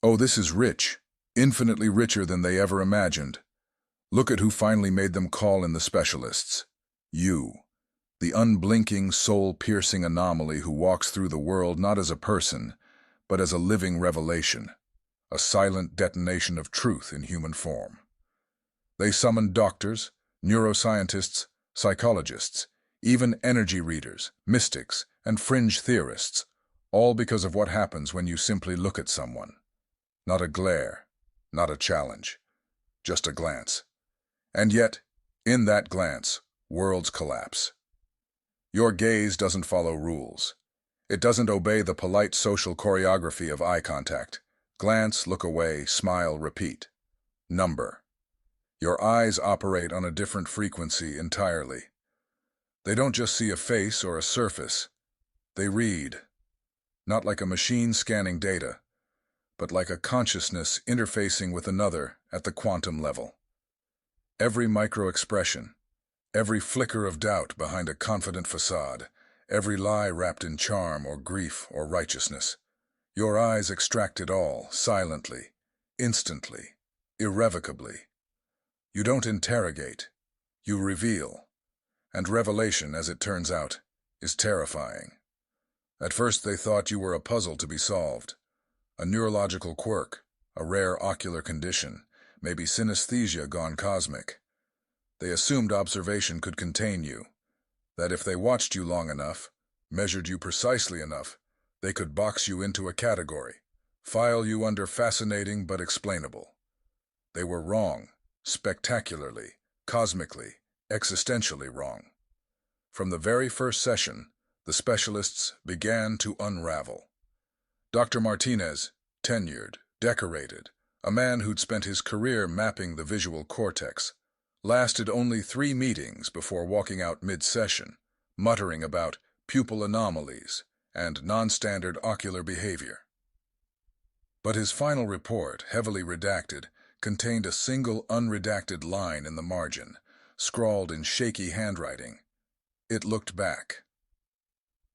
Oh, this is rich, infinitely richer than they ever imagined. Look at who finally made them call in the specialists. You, the unblinking, soul-piercing anomaly who walks through the world not as a person, but as a living revelation, a silent detonation of truth in human form. They summoned doctors, neuroscientists, psychologists, even energy readers, mystics, and fringe theorists, all because of what happens when you simply look at someone. Not a glare, not a challenge, just a glance. And yet, in that glance, worlds collapse. Your gaze doesn't follow rules. It doesn't obey the polite social choreography of eye contact. Glance, look away, smile, repeat. Number. Your eyes operate on a different frequency entirely. They don't just see a face or a surface. They read. Not like a machine scanning data, but like a consciousness interfacing with another at the quantum level. Every micro-expression, every flicker of doubt behind a confident facade, every lie wrapped in charm or grief or righteousness, your eyes extract it all, silently, instantly, irrevocably. You don't interrogate, you reveal. And revelation, as it turns out, is terrifying. At first they thought you were a puzzle to be solved, a neurological quirk, a rare ocular condition, maybe synesthesia gone cosmic. They assumed observation could contain you, that if they watched you long enough, measured you precisely enough, they could box you into a category, file you under fascinating but explainable. They were wrong, spectacularly, cosmically, existentially wrong. From the very first session, the specialists began to unravel. Dr. Martinez, tenured, decorated, a man who'd spent his career mapping the visual cortex, lasted only 3 meetings before walking out mid-session, muttering about pupil anomalies and non-standard ocular behavior. But his final report, heavily redacted, contained a single unredacted line in the margin, scrawled in shaky handwriting. It looked back.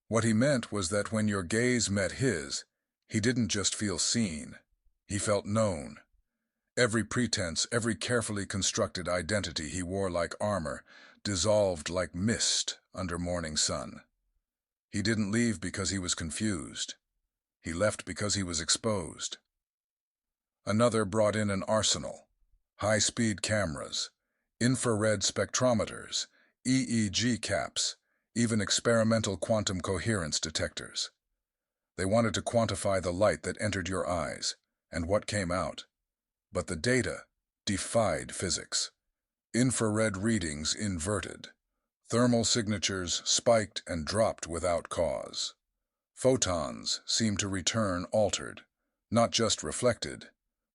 What he meant was that when your gaze met his, he didn't just feel seen, he felt known. Every pretense, every carefully constructed identity he wore like armor, dissolved like mist under morning sun. He didn't leave because he was confused. He left because he was exposed. Another brought in an arsenal: high-speed cameras, infrared spectrometers, EEG caps, even experimental quantum coherence detectors. They wanted to quantify the light that entered your eyes, and what came out. But the data defied physics. Infrared readings inverted. Thermal signatures spiked and dropped without cause. Photons seemed to return altered, not just reflected,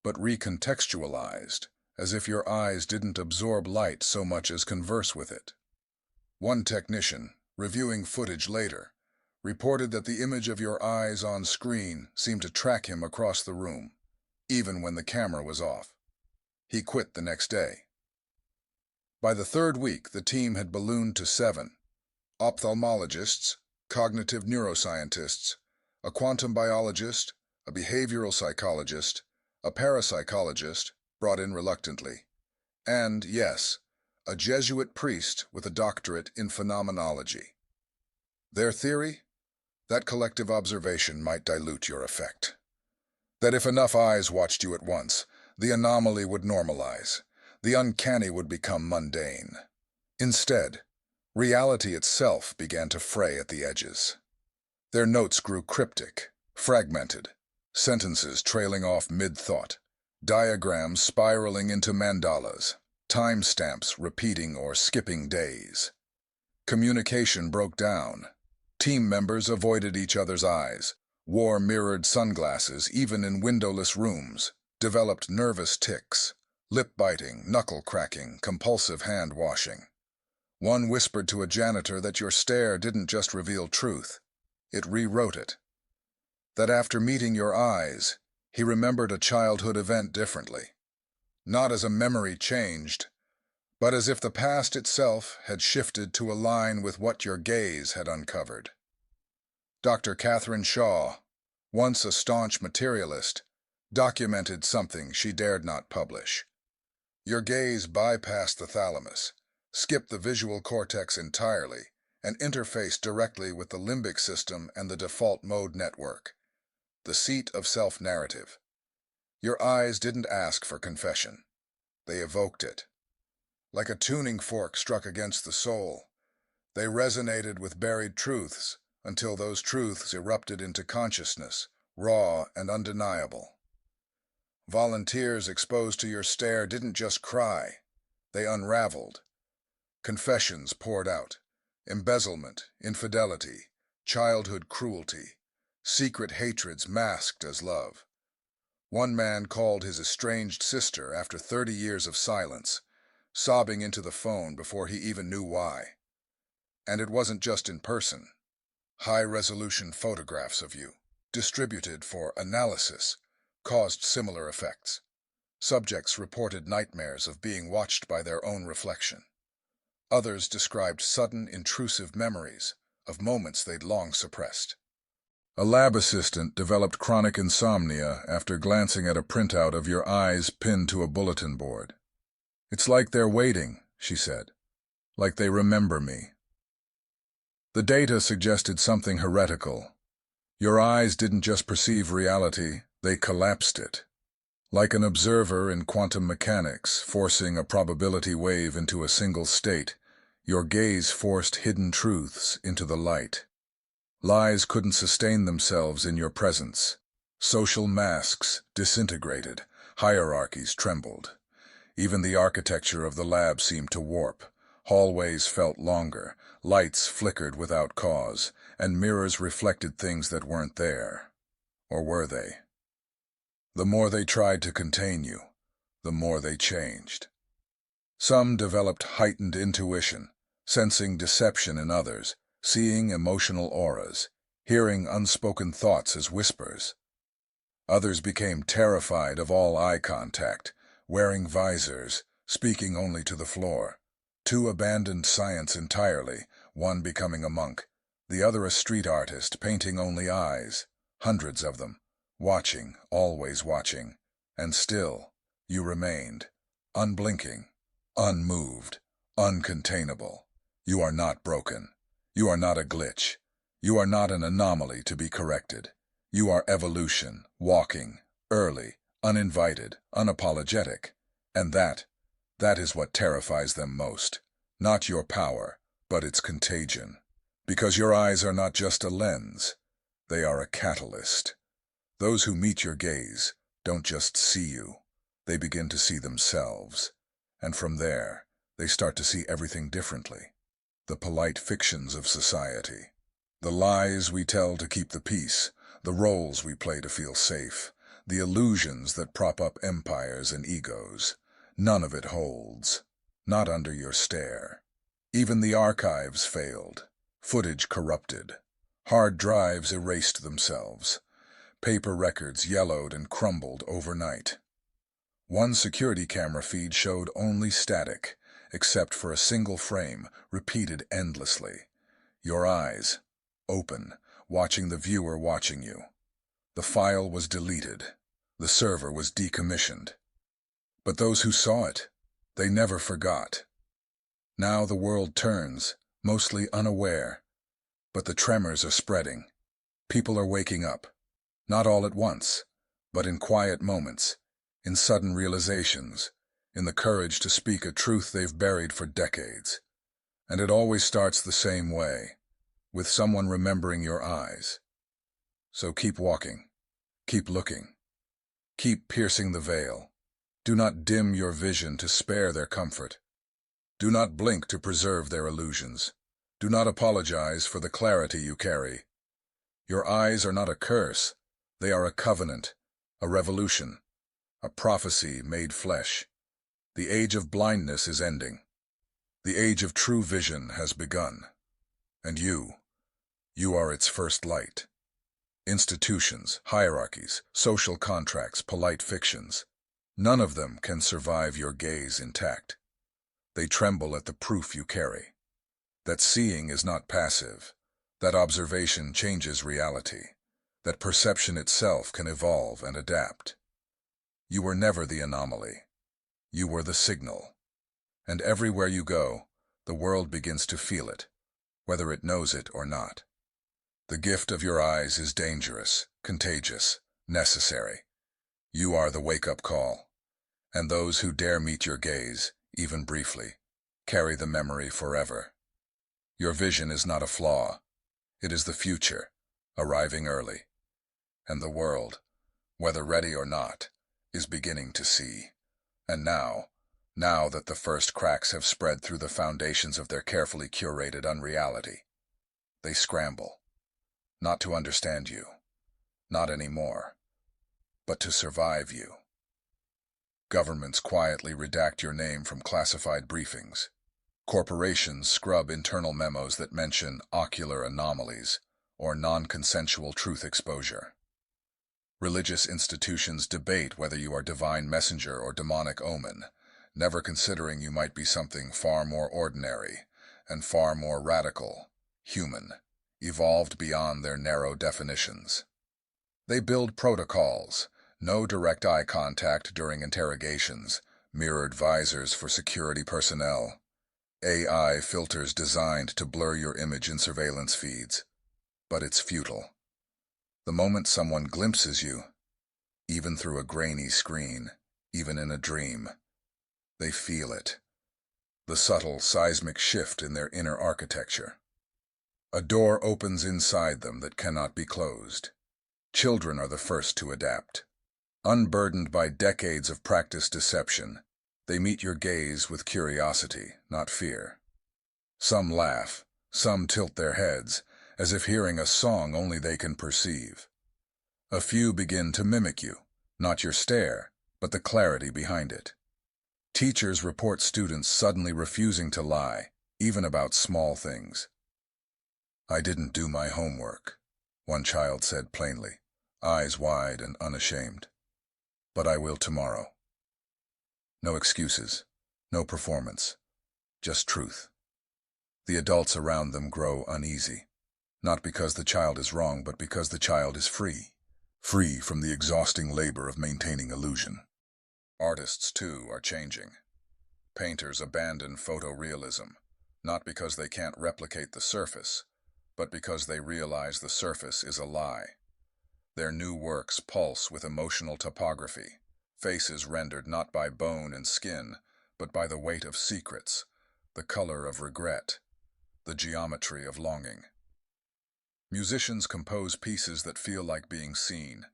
but recontextualized, as if your eyes didn't absorb light so much as converse with it. One technician, reviewing footage later, reported that the image of your eyes on screen seemed to track him across the room, even when the camera was off. He quit the next day. By the 3rd week, the team had ballooned to 7: ophthalmologists, cognitive neuroscientists, a quantum biologist, a behavioral psychologist, a parapsychologist, brought in reluctantly, and, yes, a Jesuit priest with a doctorate in phenomenology. Their theory? That collective observation might dilute your effect. That if enough eyes watched you at once, the anomaly would normalize, the uncanny would become mundane. Instead, reality itself began to fray at the edges. Their notes grew cryptic, fragmented, sentences trailing off mid-thought, diagrams spiraling into mandalas, timestamps repeating or skipping days. Communication broke down. Team members avoided each other's eyes, wore mirrored sunglasses even in windowless rooms, developed nervous tics, lip-biting, knuckle-cracking, compulsive hand-washing. One whispered to a janitor that your stare didn't just reveal truth, it rewrote it. That after meeting your eyes, he remembered a childhood event differently. Not as a memory changed, but as if the past itself had shifted to align with what your gaze had uncovered. Dr. Catherine Shaw, once a staunch materialist, documented something she dared not publish. Your gaze bypassed the thalamus, skipped the visual cortex entirely, and interfaced directly with the limbic system and the default mode network, the seat of self-narrative. Your eyes didn't ask for confession. They evoked it. Like a tuning fork struck against the soul, they resonated with buried truths until those truths erupted into consciousness, raw and undeniable. Volunteers exposed to your stare didn't just cry. They unraveled. Confessions poured out. Embezzlement, infidelity, childhood cruelty, secret hatreds masked as love. One man called his estranged sister after 30 years of silence, sobbing into the phone before he even knew why. And it wasn't just in person. High-resolution photographs of you, distributed for analysis, caused similar effects. Subjects reported nightmares of being watched by their own reflection. Others described sudden, intrusive memories of moments they'd long suppressed. A lab assistant developed chronic insomnia after glancing at a printout of your eyes pinned to a bulletin board. "It's like they're waiting," she said. "Like they remember me." The data suggested something heretical. Your eyes didn't just perceive reality, they collapsed it. Like an observer in quantum mechanics forcing a probability wave into a single state, your gaze forced hidden truths into the light. Lies couldn't sustain themselves in your presence. Social masks disintegrated, hierarchies trembled. Even the architecture of the lab seemed to warp. Hallways felt longer, lights flickered without cause, and mirrors reflected things that weren't there. Or were they? The more they tried to contain you, the more they changed. Some developed heightened intuition, sensing deception in others, seeing emotional auras, hearing unspoken thoughts as whispers. Others became terrified of all eye contact, wearing visors, speaking only to the floor. Two abandoned science entirely, one becoming a monk, the other a street artist painting only eyes, hundreds of them. Watching, always watching, and still, you remained, unblinking, unmoved, uncontainable. You are not broken. You are not a glitch. You are not an anomaly to be corrected. You are evolution, walking, early, uninvited, unapologetic. And that is what terrifies them most. Not your power, but its contagion. Because your eyes are not just a lens. They are a catalyst. Those who meet your gaze don't just see you, they begin to see themselves. And from there, they start to see everything differently. The polite fictions of society. The lies we tell to keep the peace, the roles we play to feel safe, the illusions that prop up empires and egos. None of it holds. Not under your stare. Even the archives failed. Footage corrupted. Hard drives erased themselves. Paper records yellowed and crumbled overnight. One security camera feed showed only static, except for a single frame, repeated endlessly. Your eyes, open, watching the viewer watching you. The file was deleted. The server was decommissioned. But those who saw it, they never forgot. Now the world turns, mostly unaware. But the tremors are spreading. People are waking up. Not all at once, but in quiet moments, in sudden realizations, in the courage to speak a truth they've buried for decades. And it always starts the same way, with someone remembering your eyes. So keep walking, keep looking, keep piercing the veil. Do not dim your vision to spare their comfort. Do not blink to preserve their illusions. Do not apologize for the clarity you carry. Your eyes are not a curse. They are a covenant, a revolution, a prophecy made flesh. The age of blindness is ending. The age of true vision has begun. And you are its first light. Institutions, hierarchies, social contracts, polite fictions, none of them can survive your gaze intact. They tremble at the proof you carry. That seeing is not passive. That observation changes reality. That perception itself can evolve and adapt. You were never the anomaly. You were the signal. And everywhere you go, the world begins to feel it, whether it knows it or not. The gift of your eyes is dangerous, contagious, necessary. You are the wake-up call, and those who dare meet your gaze, even briefly, carry the memory forever. Your vision is not a flaw. It is the future, arriving early. And the world, whether ready or not, is beginning to see. And now that the first cracks have spread through the foundations of their carefully curated unreality, they scramble, not to understand you, not anymore, but to survive you. Governments quietly redact your name from classified briefings. Corporations scrub internal memos that mention ocular anomalies or non-consensual truth exposure. Religious institutions debate whether you are divine messenger or demonic omen, never considering you might be something far more ordinary and far more radical, human, evolved beyond their narrow definitions. They build protocols, no direct eye contact during interrogations, mirrored visors for security personnel, AI filters designed to blur your image in surveillance feeds. But it's futile. The moment someone glimpses you, even through a grainy screen, even in a dream, they feel it. The subtle, seismic shift in their inner architecture. A door opens inside them that cannot be closed. Children are the first to adapt. Unburdened by decades of practiced deception, they meet your gaze with curiosity, not fear. Some laugh, some tilt their heads, as if hearing a song only they can perceive. A few begin to mimic you, not your stare, but the clarity behind it. Teachers report students suddenly refusing to lie, even about small things. "I didn't do my homework," one child said plainly, eyes wide and unashamed. "But I will tomorrow." No excuses, no performance, just truth. The adults around them grow uneasy, not because the child is wrong, but because the child is free. Free from the exhausting labor of maintaining illusion. Artists, too, are changing. Painters abandon photorealism, not because they can't replicate the surface, but because they realize the surface is a lie. Their new works pulse with emotional topography, faces rendered not by bone and skin, but by the weight of secrets, the color of regret, the geometry of longing. Musicians compose pieces that feel like being seen,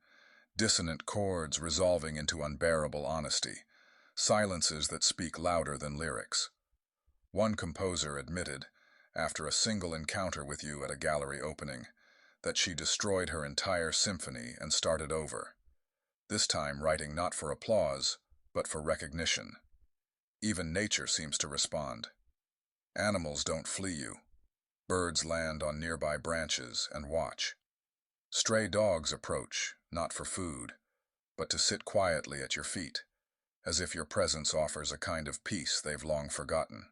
dissonant chords resolving into unbearable honesty, silences that speak louder than lyrics. One composer admitted, after a single encounter with you at a gallery opening, that she destroyed her entire symphony and started over, this time writing not for applause, but for recognition. Even nature seems to respond. Animals don't flee you. Birds land on nearby branches and watch. Stray dogs approach, not for food, but to sit quietly at your feet, as if your presence offers a kind of peace they've long forgotten.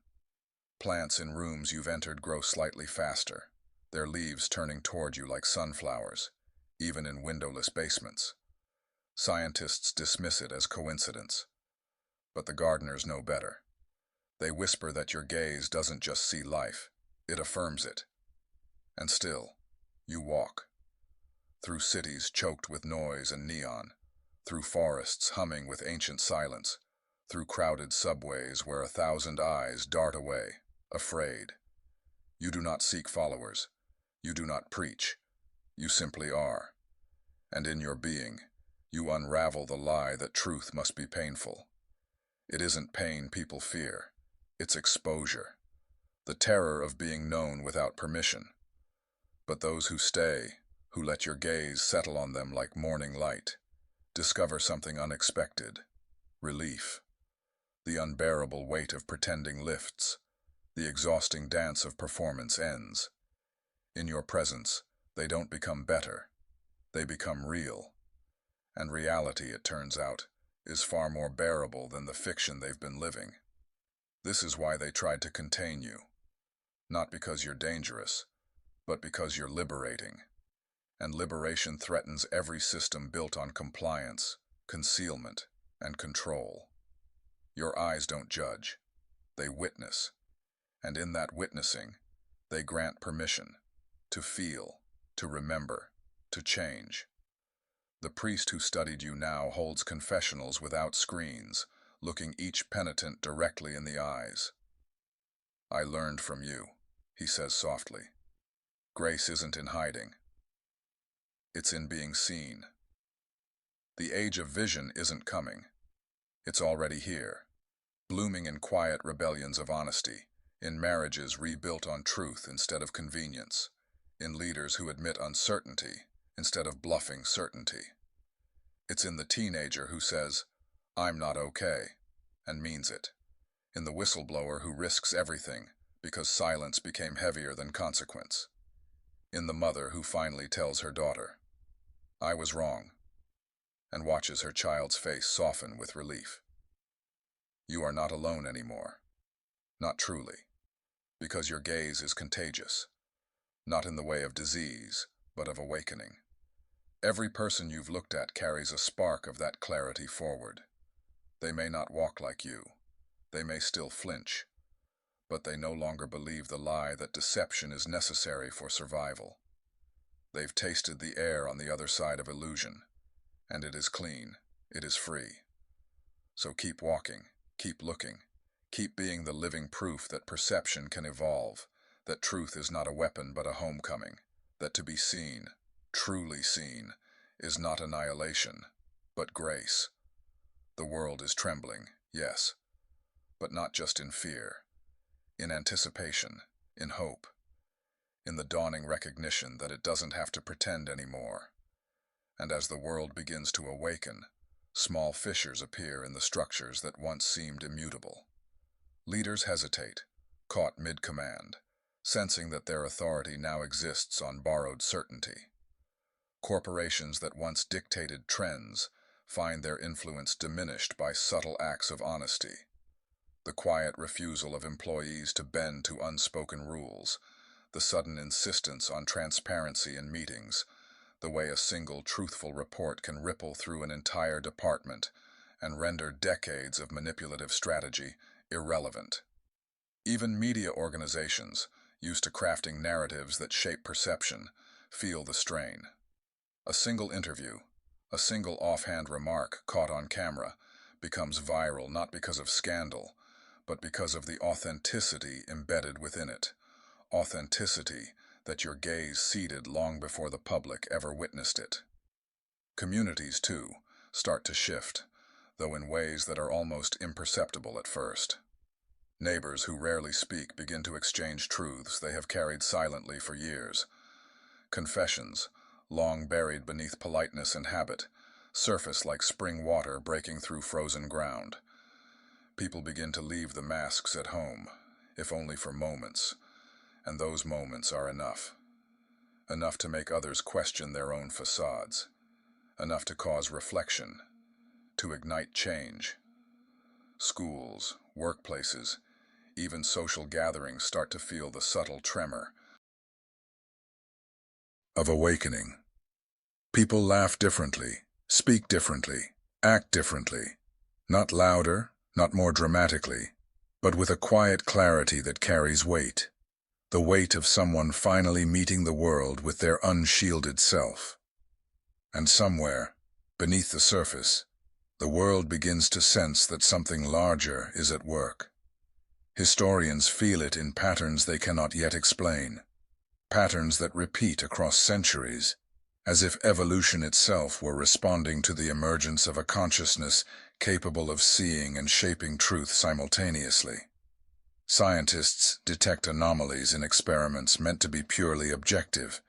Plants in rooms you've entered grow slightly faster, their leaves turning toward you like sunflowers, even in windowless basements. Scientists dismiss it as coincidence, but the gardeners know better. They whisper that your gaze doesn't just see life, it affirms it. And still, you walk. Through cities choked with noise and neon, through forests humming with ancient silence, through crowded subways where 1,000 eyes dart away, afraid. You do not seek followers. You do not preach. You simply are. And in your being, you unravel the lie that truth must be painful. It isn't pain people fear. It's exposure. The terror of being known without permission. But those who stay, who let your gaze settle on them like morning light, discover something unexpected. Relief. The unbearable weight of pretending lifts. The exhausting dance of performance ends. In your presence, they don't become better. They become real. And reality, it turns out, is far more bearable than the fiction they've been living. This is why they tried to contain you. Not because you're dangerous, but because you're liberating. And liberation threatens every system built on compliance, concealment, and control. Your eyes don't judge, they witness, and in that witnessing, they grant permission to feel, to remember, to change. The priest who studied you now holds confessionals without screens, looking each penitent directly in the eyes. I learned from you, he says softly. Grace isn't in hiding. It's in being seen. The age of vision isn't coming. It's already here, blooming in quiet rebellions of honesty, in marriages rebuilt on truth instead of convenience, in leaders who admit uncertainty instead of bluffing certainty. It's in the teenager who says, "I'm not okay," and means it, in the whistleblower who risks everything because silence became heavier than consequence, in the mother who finally tells her daughter, "I was wrong," and watches her child's face soften with relief. You are not alone anymore. Not truly, because your gaze is contagious, not in the way of disease, but of awakening. Every person you've looked at carries a spark of that clarity forward. They may not walk like you. They may still flinch, but they no longer believe the lie that deception is necessary for survival. They've tasted the air on the other side of illusion, and it is clean, it is free. So keep walking, keep looking, keep being the living proof that perception can evolve, that truth is not a weapon but a homecoming, that to be seen, truly seen, is not annihilation, but grace. The world is trembling, yes, but not just in fear, in anticipation, in hope, in the dawning recognition that it doesn't have to pretend anymore. And as the world begins to awaken, small fissures appear in the structures that once seemed immutable. Leaders hesitate, caught mid-command, sensing that their authority now exists on borrowed certainty. Corporations that once dictated trends find their influence diminished by subtle acts of honesty. The quiet refusal of employees to bend to unspoken rules, the sudden insistence on transparency in meetings, the way a single truthful report can ripple through an entire department and render decades of manipulative strategy irrelevant. Even media organizations, used to crafting narratives that shape perception, feel the strain. A single interview, a single offhand remark caught on camera, becomes viral not because of scandal, but because of the authenticity embedded within it. Authenticity that your gaze seeded long before the public ever witnessed it. Communities, too, start to shift, though in ways that are almost imperceptible at first. Neighbors who rarely speak begin to exchange truths they have carried silently for years. Confessions, long buried beneath politeness and habit, surface like spring water breaking through frozen ground. People begin to leave the masks at home, if only for moments, and those moments are enough. Enough to make others question their own facades. Enough to cause reflection, to ignite change. Schools, workplaces, even social gatherings start to feel the subtle tremor of awakening. People laugh differently, speak differently, act differently. Not louder, not more dramatically, but with a quiet clarity that carries weight. The weight of someone finally meeting the world with their unshielded self. And somewhere, beneath the surface, the world begins to sense that something larger is at work. Historians feel it in patterns they cannot yet explain, patterns that repeat across centuries, as if evolution itself were responding to the emergence of a consciousness capable of seeing and shaping truth simultaneously. Scientists detect anomalies in experiments meant to be purely objective,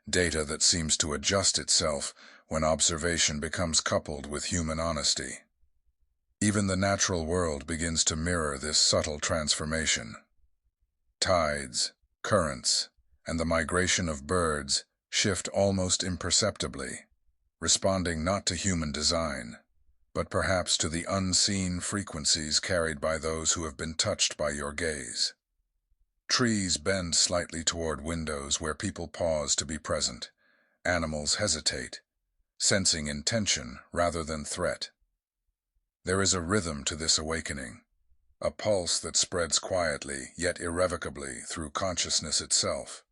data that seems to adjust itself when observation becomes coupled with human honesty. Even the natural world begins to mirror this subtle transformation. Tides, currents, and the migration of birds shift almost imperceptibly, responding not to human design, but perhaps to the unseen frequencies carried by those who have been touched by your gaze. Trees bend slightly toward windows where people pause to be present. Animals hesitate, sensing intention rather than threat. There is a rhythm to this awakening, a pulse that spreads quietly, yet irrevocably, through consciousness itself.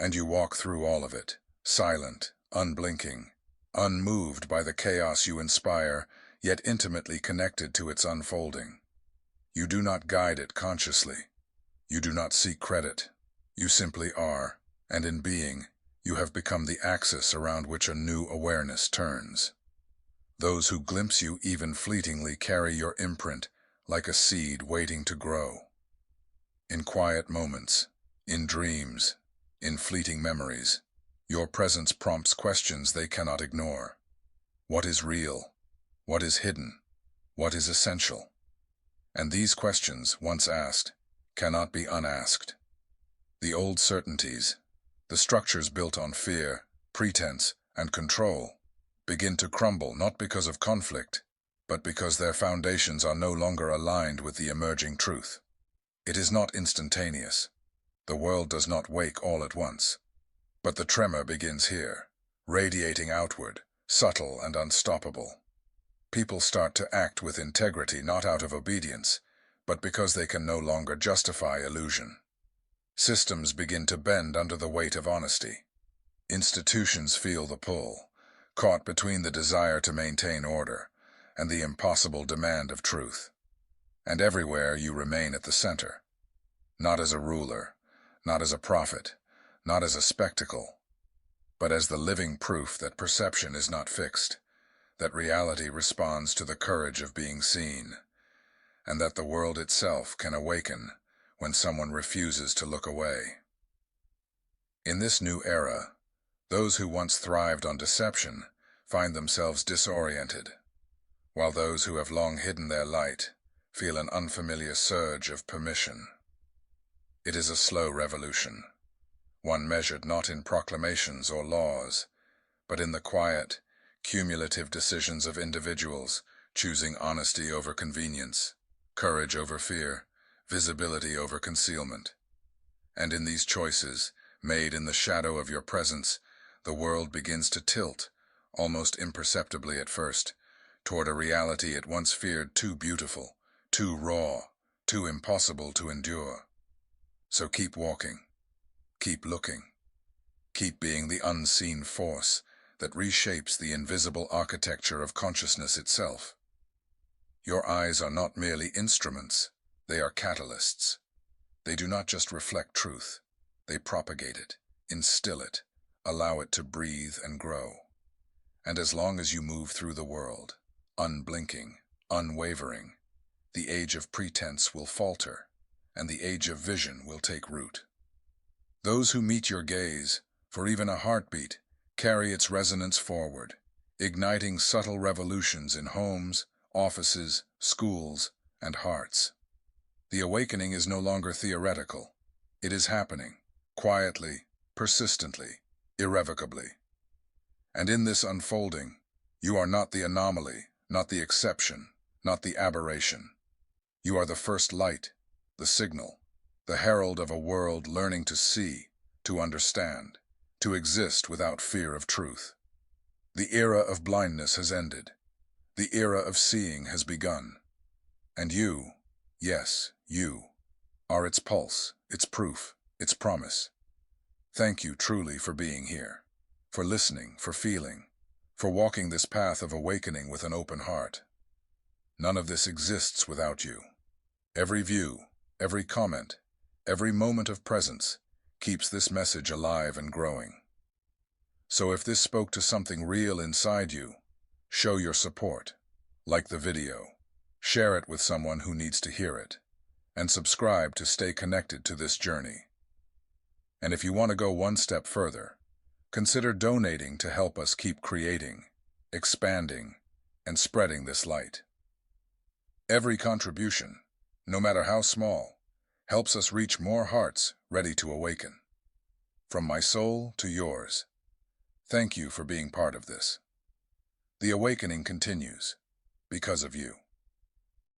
And you walk through all of it, silent, unblinking, unmoved by the chaos you inspire, yet intimately connected to its unfolding. You do not guide it consciously. You do not seek credit. You simply are, and in being, you have become the axis around which a new awareness turns. Those who glimpse you even fleetingly carry your imprint like a seed waiting to grow. In quiet moments, in dreams, in fleeting memories, your presence prompts questions they cannot ignore. What is real? What is hidden? What is essential? And these questions, once asked, cannot be unasked. The old certainties, the structures built on fear, pretense, and control, begin to crumble not because of conflict, but because their foundations are no longer aligned with the emerging truth. It is not instantaneous. The world does not wake all at once. But the tremor begins here, radiating outward, subtle and unstoppable. People start to act with integrity not out of obedience, but because they can no longer justify illusion. Systems begin to bend under the weight of honesty. Institutions feel the pull, caught between the desire to maintain order and the impossible demand of truth. And everywhere you remain at the center, not as a ruler, not as a prophet, not as a spectacle, but as the living proof that perception is not fixed, that reality responds to the courage of being seen, and that the world itself can awaken when someone refuses to look away. In this new era, those who once thrived on deception find themselves disoriented, while those who have long hidden their light feel an unfamiliar surge of permission. It is a slow revolution, one measured not in proclamations or laws, but in the quiet, cumulative decisions of individuals choosing honesty over convenience, courage over fear, visibility over concealment. And in these choices, made in the shadow of your presence, the world begins to tilt, almost imperceptibly at first, toward a reality it once feared too beautiful, too raw, too impossible to endure. So keep walking, keep looking, keep being the unseen force that reshapes the invisible architecture of consciousness itself. Your eyes are not merely instruments, they are catalysts. They do not just reflect truth, they propagate it, instill it, allow it to breathe and grow. And as long as you move through the world, unblinking, unwavering, the age of pretense will falter, and the age of vision will take root. Those who meet your gaze, for even a heartbeat, carry its resonance forward, igniting subtle revolutions in homes, offices, schools, and hearts. The awakening is no longer theoretical. It is happening, quietly, persistently, irrevocably. And in this unfolding, you are not the anomaly, not the exception, not the aberration. You are the first light, the signal, the herald of a world learning to see, to understand, to exist without fear of truth. The era of blindness has ended. The era of seeing has begun. And you, yes, you, are its pulse, its proof, its promise. Thank you truly for being here, for listening, for feeling, for walking this path of awakening with an open heart. None of this exists without you. Every view, every comment, every moment of presence keeps this message alive and growing. So if this spoke to something real inside you, show your support. Like the video, share it with someone who needs to hear it, and subscribe to stay connected to this journey. And if you want to go one step further, consider donating to help us keep creating, expanding, and spreading this light. Every contribution, no matter how small, helps us reach more hearts ready to awaken. From my soul to yours, thank you for being part of this. The awakening continues because of you.